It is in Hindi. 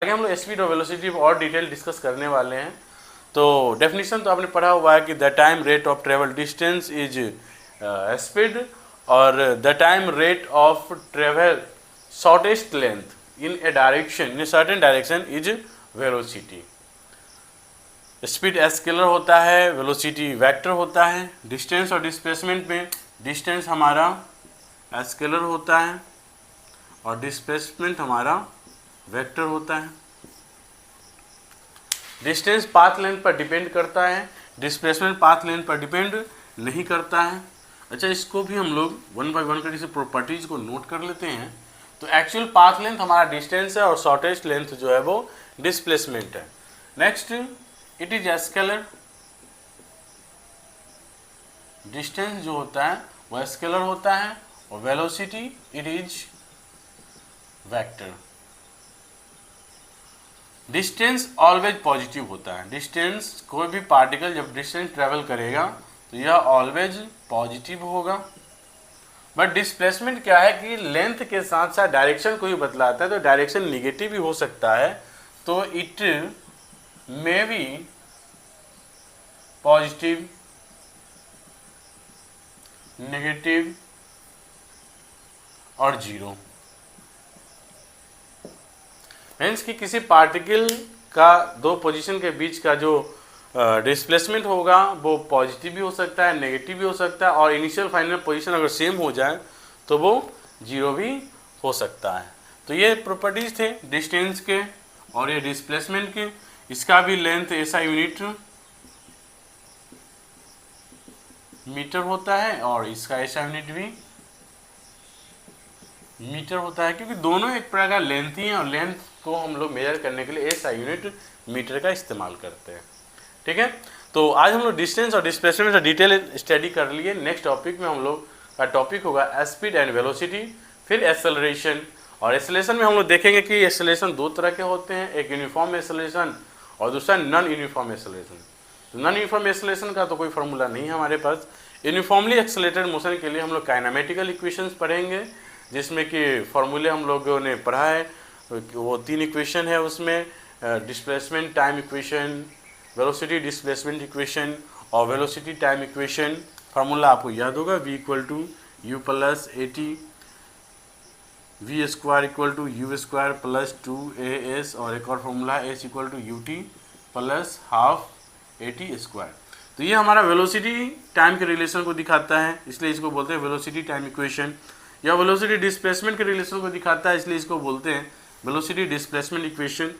आगे हम लोग स्पीड और वेलोसिटी और डिटेल डिस्कस करने वाले हैं। तो डेफिनेशन तो आपने पढ़ा हुआ है कि the time rate of travel distance is speed और the time rate of travel shortest length in a direction in a certain direction is velocity. Speed scalar होता है, वेलोसिटी वेक्टर होता है। डिस्टेंस और डिस्प्लेसमेंट में डिस्टेंस हमारा स्केलर होता है और डिस्प्लेसमेंट हमारा वेक्टर होता है। डिस्टेंस पाथ लेंथ पर डिपेंड करता है, डिस्प्लेसमेंट पाथ लेंथ पर डिपेंड नहीं करता है। अच्छा, इसको भी हम लोग वन बाय वन करके से प्रॉपर्टीज को नोट कर लेते हैं। तो एक्चुअल पाथ लेंथ हमारा डिस्टेंस है और शॉर्टेस्ट लेंथ जो है वो डिस्प्लेसमेंट है। Next, it is scalar. Distance जो होता है वह स्केलर होता है और velocity it is vector. Distance always positive होता है। डिस्टेंस, कोई भी पार्टिकल जब डिस्टेंस ट्रेवल करेगा तो यह ऑलवेज पॉजिटिव होगा। बट डिस्प्लेसमेंट क्या है कि लेंथ के साथ साथ डायरेक्शन को भी बदलाता है, तो डायरेक्शन निगेटिव भी हो सकता है। तो it may be positive, negative और जीरो। मीन्स कि किसी पार्टिकल का दो पोजीशन के बीच का जो डिस्प्लेसमेंट होगा वो पॉजिटिव भी हो सकता है, नेगेटिव भी हो सकता है, और इनिशियल फाइनल पोजीशन अगर सेम हो जाए तो वो जीरो भी हो सकता है। तो ये प्रॉपर्टीज थे डिस्टेंस के और ये डिस्प्लेसमेंट के। इसका भी लेंथ ऐसा यूनिट मीटर होता है और इसका ऐसा यूनिट भी मीटर होता है, क्योंकि दोनों एक प्रकार का लेंथ ही है और लेंथ को हम लोग मेजर करने के लिए ऐसा यूनिट मीटर का इस्तेमाल करते हैं। ठीक है, तो आज हम लोग डिस्टेंस और डिस्प्लेसमेंट का डिटेल स्टडी कर लिए। नेक्स्ट टॉपिक में हम लोग का टॉपिक होगा स्पीड एंड वेलोसिटी, फिर एक्सेलरेशन। और एक्सेलरेशन में हम लोग देखेंगे कि एक्सेलरेशन दो तरह के होते हैं, एक यूनिफॉर्म एक्सेलरेशन और दूसरा नॉन यूनिफॉर्म एक्सेलरेशन। तो नॉन यूनिफॉर्म एक्सेलरेशन का तो कोई फार्मूला नहीं है हमारे पास। यूनिफॉर्मली एक्सेलरेटेड मोशन के लिए हम लोग काइनेमेटिकल इक्वेशंस पढ़ेंगे, जिसमें कि फॉर्मूले हम लोगों ने पढ़ा है। वो तीन इक्वेशन है उसमें, displacement time equation, velocity displacement equation और वेलोसिटी टाइम इक्वेशन। फार्मूला आपको याद होगा, v equal to u plus a t, v square equal to u square plus 2as, और एक और फार्मूला है s equal to u t plus half a t square. तो ये हमारा वेलोसिटी टाइम के रिलेशन को दिखाता है, इसलिए इसको बोलते हैं वेलोसिटी टाइम इक्वेशन। या वेलोसिटी डिस्प्लेसमेंट के रिलेशन को दिखाता है, इसलिए इसको बोलते हैं वेलोसिटी डिस्प्लेसमेंट इक्वेशन।